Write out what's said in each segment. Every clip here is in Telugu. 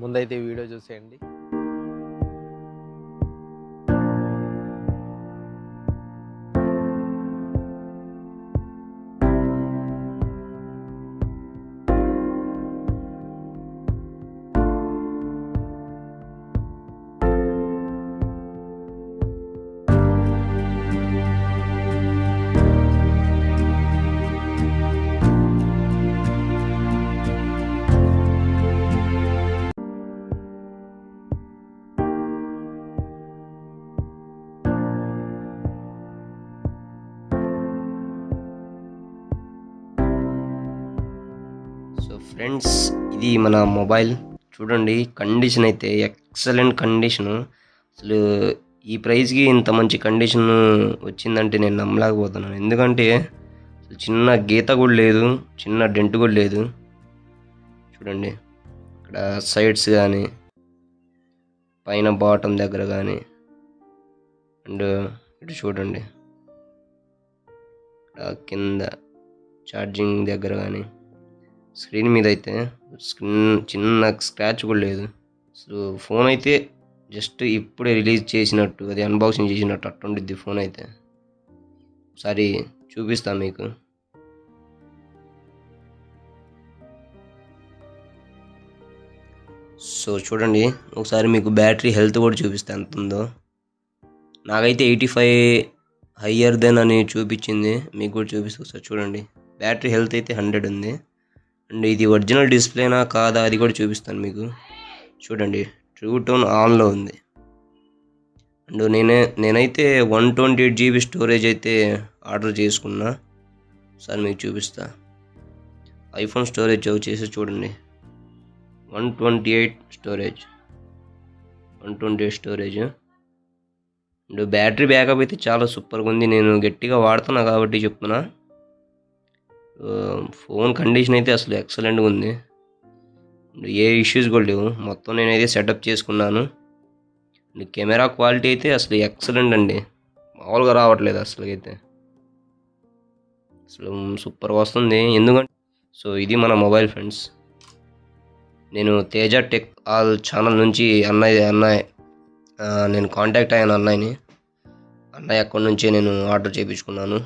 ముందైతే ఈ వీడియో చూసేయండి. సో ఫ్రెండ్స్, ఇది మన మొబైల్ చూడండి. కండిషన్ అయితే ఎక్సలెంట్ కండిషను. అసలు ఈ ప్రైస్కి ఇంత మంచి కండిషన్ వచ్చిందంటే నేను నమ్మలేకపోతున్నాను. ఎందుకంటే చిన్న గీత కూడా లేదు, చిన్న డెంట్ కూడా లేదు. చూడండి, ఇక్కడ సైడ్స్ కానీ, పైన బాటమ్ దగ్గర కానీ, అండ్ ఇటు చూడండి, ఇక్కడ కింద ఛార్జింగ్ దగ్గర కానీ, స్క్రీన్ మీద అయితే చిన్న స్క్రాచ్ కూడా లేదు. అసలు ఫోన్ అయితే జస్ట్ ఇప్పుడే రిలీజ్ చేసినట్టు, అది అన్బాక్సింగ్ చేసినట్టు అట్టుండిద్ది ఫోన్ అయితే. ఒకసారి చూపిస్తాను మీకు. సో చూడండి, ఒకసారి మీకు బ్యాటరీ హెల్త్ కూడా చూపిస్తాను ఎంత ఉందో. నాకైతే 85 హయ్యర్ దెన్ అని చూపించింది, మీకు కూడా చూపిస్తా. ఒకసారి చూడండి, బ్యాటరీ హెల్త్ అయితే 100 ఉంది. అండ్ ఇది ఒరిజినల్ డిస్ప్లేనా కాదా అది కూడా చూపిస్తాను మీకు. చూడండి, ట్రూ టోన్ ఆన్లో ఉంది. అండ్ నేనైతే 128 GB స్టోరేజ్ అయితే ఆర్డర్ చేసుకున్నా. సార్ మీకు చూపిస్తా. ఐఫోన్ స్టోరేజ్ వచ్చేసి చూడండి, 128 స్టోరేజ్. అండ్ బ్యాటరీ బ్యాకప్ అయితే చాలా సూపర్గా ఉంది. నేను గట్టిగా వాడుతున్నా కాబట్టి చెప్తున్నా. ఫోన్ కండిషన్ అయితే అసలు ఎక్సలెంట్గా ఉంది. ఏ ఇష్యూస్ కూడా లేవు. మొత్తం నేనైతే సెటప్ చేసుకున్నాను. కెమెరా క్వాలిటీ అయితే అసలు ఎక్సలెంట్ అండి, మామూలుగా రావట్లేదు అసలు అయితే. అసలు సూపర్గా వస్తుంది. ఎందుకంటే సో ఇది మన మొబైల్ ఫ్రెండ్స్. నేను తేజ టెక్ ఆల్ ఛానల్ నుంచి నేను కాంటాక్ట్ అయ్యాను అన్నయ్య అక్కడి నుంచే నేను ఆర్డర్ చేయించుకున్నాను.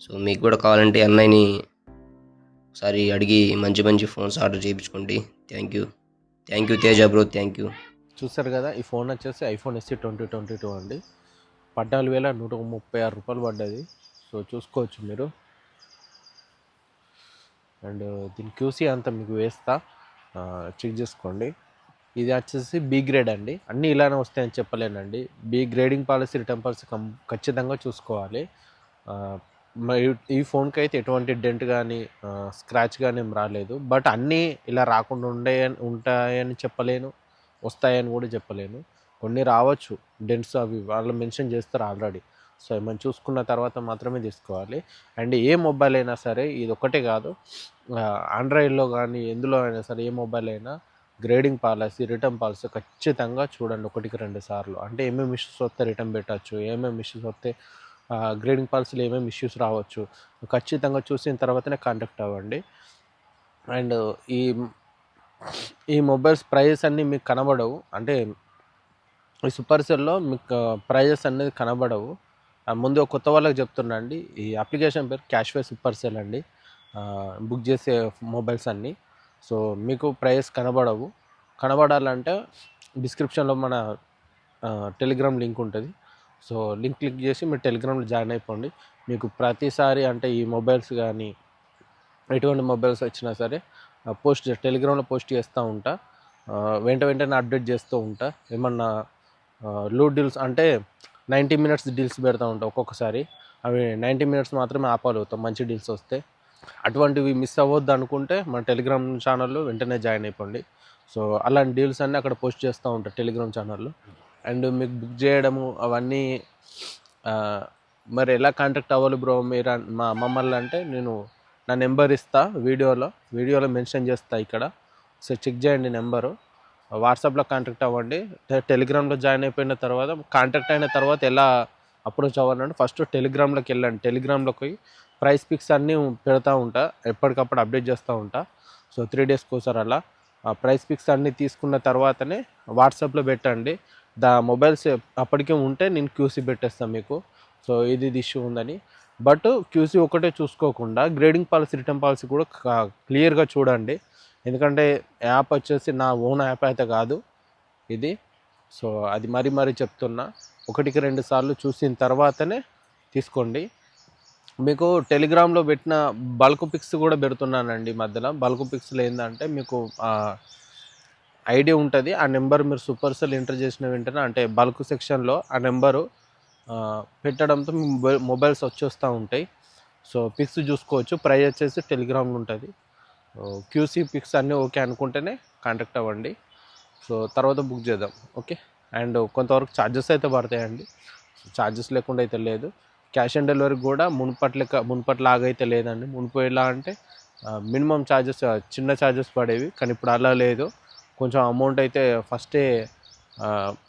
సో మీకు కూడా కావాలంటే అన్నయ్యని ఒకసారి అడిగి మంచి మంచి ఫోన్స్ ఆర్డర్ చేయించుకోండి. Thank you Teja bro, thank you. చూస్తారు కదా, ఈ ఫోన్ వచ్చేసి ఐఫోన్ SE 2022 అండి. 14,136 రూపాయలు పడ్డది. సో చూసుకోవచ్చు మీరు. అండ్ దీని QC అంతా మీకు వేస్తా, చెక్ చేసుకోండి. ఇది వచ్చేసి B గ్రేడ్ అండి. అన్నీ ఇలానే వస్తాయని చెప్పలేనండి. B grading policy, return policy ఖచ్చితంగా చూసుకోవాలి. ఈ ఫోన్కి అయితే ఎటువంటి డెంట్ కానీ స్క్రాచ్ కానీ ఏం రాలేదు. బట్ అన్నీ ఇలా రాకుండా ఉంటాయని చెప్పలేను, వస్తాయని కూడా చెప్పలేను. కొన్ని రావచ్చు డెంట్స్, అవి వాళ్ళు మెన్షన్ చేస్తారు ఆల్రెడీ. సో మనం చూసుకున్న తర్వాత మాత్రమే తీసుకోవాలి. అండ్ ఏ మొబైల్ అయినా సరే, ఇది ఒక్కటే కాదు, ఆండ్రాయిడ్లో కానీ ఎందులో అయినా సరే, ఏ మొబైల్ అయినా గ్రేడింగ్ పాలసీ, రిటర్న్ పాలసీ ఖచ్చితంగా చూడండి 1-2 సార్లు. అంటే ఏమేమి ఇష్యూస్ వస్తే రిటర్న్ పెట్టచ్చు, ఏమేమి ఇష్యూస్ వస్తే గ్రేడింగ్ పాలసీలో ఏమేమి ఇష్యూస్ రావచ్చు, ఖచ్చితంగా చూసిన తర్వాతనే కాంటాక్ట్ అవ్వండి. అండ్ ఈ మొబైల్స్ ప్రైజెస్ అన్నీ మీకు కనబడవు. అంటే ఈ సూపర్ సెల్లో మీకు ప్రైజెస్ అనేది కనబడవు. ముందు కొత్త వాళ్ళకి చెప్తున్నా అండి, ఈ అప్లికేషన్ పేరు క్యాష్వే సూపర్ సెల్ అండి. బుక్ చేసే మొబైల్స్ అన్నీ. సో మీకు ప్రైజెస్ కనబడాలంటే డిస్క్రిప్షన్లో మన టెలిగ్రామ్ లింక్ ఉంటుంది. సో లింక్ క్లిక్ చేసి మీరు టెలిగ్రామ్లో జాయిన్ అయిపోండి. మీకు ప్రతిసారి అంటే ఈ మొబైల్స్ కానీ ఎటువంటి మొబైల్స్ వచ్చినా సరే టెలిగ్రామ్లో పోస్ట్ చేస్తూ ఉంటా. వెంటనే అప్డేట్ చేస్తూ ఉంటా. ఏమన్నా లూట్ డీల్స్ అంటే 90 మినిట్స్ డీల్స్ పెడతా ఉంటా. ఒక్కొక్కసారి అవి 90 మినిట్స్ మాత్రమే ఆపగలుగుతాం మంచి డీల్స్ వస్తే. అటువంటివి మిస్ అవ్వద్దు అనుకుంటే మన టెలిగ్రామ్ ఛానల్లో వెంటనే జాయిన్ అయిపోండి. సో అలాంటి డీల్స్ అన్నీ అక్కడ పోస్ట్ చేస్తూ ఉంటారు టెలిగ్రామ్ ఛానల్లో. అండ్ మీకు బుక్ చేయడము అవన్నీ మరి ఎలా కాంటాక్ట్ అవ్వాలి బ్రో మీరు మమ్మల్ని అంటే, నేను నా నెంబర్ ఇస్తా, వీడియోలో మెన్షన్ చేస్తా ఇక్కడ. సో చెక్ చేయండి నెంబరు. వాట్సాప్లో కాంటాక్ట్ అవ్వండి. టెలిగ్రామ్లో జాయిన్ అయిపోయిన తర్వాత, కాంటాక్ట్ అయిన తర్వాత ఎలా అప్రోచ్ అవ్వాలంటే, ఫస్ట్ టెలిగ్రామ్లోకి వెళ్ళండి. టెలిగ్రామ్లోకి పోయి ప్రైస్ పిక్స్ అన్నీ పెడతా ఉంటా, ఎప్పటికప్పుడు అప్డేట్ చేస్తూ ఉంటా. సో 3 డేస్కి ఒకసారి అలా ప్రైస్ పిక్స్ అన్నీ తీసుకున్న తర్వాతనే వాట్సాప్లో పెట్టండి. మొబైల్స్ అప్పటికే ఉంటే నేను క్యూసీ పెట్టేస్తాను మీకు. సో ఇది ఇష్యూ ఉందని. బట్ క్యూసీ ఒకటే చూసుకోకుండా గ్రేడింగ్ పాలసీ, రిటర్న్ పాలసీ కూడా క్లియర్గా చూడండి. ఎందుకంటే యాప్ వచ్చేసి నా ఓన్ యాప్ అయితే కాదు ఇది. సో అది మరీ చెప్తున్నా, 1-2 సార్లు చూసిన తర్వాతనే తీసుకోండి. మీకు టెలిగ్రామ్లో పెట్టిన బల్క్ పిక్స్ కూడా పెడుతున్నానండి మధ్యలో. బల్క్ పిక్స్లో ఏంటంటే మీకు ఐడి ఉంటుంది. ఆ నెంబర్ మీరు సూపర్ సెల్ ఎంటర్ చేసిన వెంటనే, అంటే బల్క్ సెక్షన్లో ఆ నెంబరు పెట్టడంతో మీ మొబైల్స్ వచ్చేస్తూ ఉంటాయి. సో పిక్స్ చూసుకోవచ్చు. ప్రైస్ వచ్చేసి టెలిగ్రామ్లో ఉంటుంది. క్యూసీ పిక్స్ అన్నీ ఓకే అనుకుంటేనే కాంటాక్ట్ అవ్వండి. సో తర్వాత బుక్ చేద్దాం. ఓకే. అండ్ కొంతవరకు ఛార్జెస్ అయితే పడతాయండి. ఛార్జెస్ లేకుండా అయితే లేదు. క్యాష్ ఆన్ డెలివరీ కూడా మునుపట్లాగా అయితే లేదండి. మునుపు ఎలా అంటే మినిమం ఛార్జెస్, చిన్న ఛార్జెస్ పడేవి, కానీ ఇప్పుడు అలా లేదు. కొంచెం అమౌంట్ అయితే ఫస్టే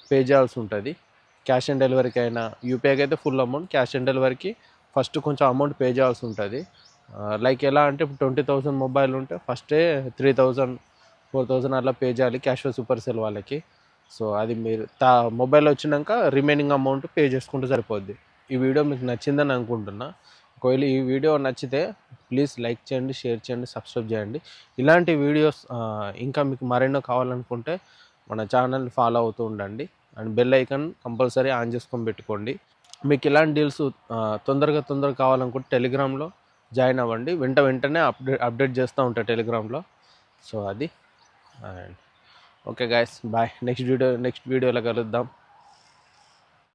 పే చేయాల్సి ఉంటుంది. క్యాష్ ఆన్ డెలివరీకి అయినా, యూపీఐకి అయితే ఫుల్ అమౌంట్, క్యాష్ ఆన్ డెలివరీకి ఫస్ట్ కొంచెం అమౌంట్ పే చేయాల్సి ఉంటుంది. లైక్ ఎలా అంటే ఇప్పుడు 20,000 మొబైల్ ఉంటే ఫస్టే 3,000, 4,000 అట్లా పే చేయాలి క్యాష్వెల్ సూపర్ సెల్ వాళ్ళకి. సో అది మీరు మొబైల్ వచ్చినాక రిమైనింగ్ అమౌంట్ పే చేసుకుంటే సరిపోద్ది. ఈ వీడియో మీకు నచ్చిందని అనుకుంటున్నా. ఒకవేళ ఈ వీడియో నచ్చితే ప్లీజ్ లైక్ చేయండి, షేర్ చేయండి, సబ్స్క్రైబ్ చేయండి. ఇలాంటి వీడియోస్ ఇంకా మీకు మరెన్నో కావాలనుకుంటే మన ఛానల్ ఫాలో అవుతూ ఉండండి. And bell icon compulsory on చేసుకొని పెట్టుకోండి. మీకు ఇలాంటి డీల్స్ తొందరగా కావాలనుకుంటే టెలిగ్రామ్లో జాయిన్ అవ్వండి. వెంటనే అప్డేట్ చేస్తూ ఉంటాను టెలిగ్రామ్లో. సో అది. And okay guys, bye. Next వీడియోలో కలుద్దాం.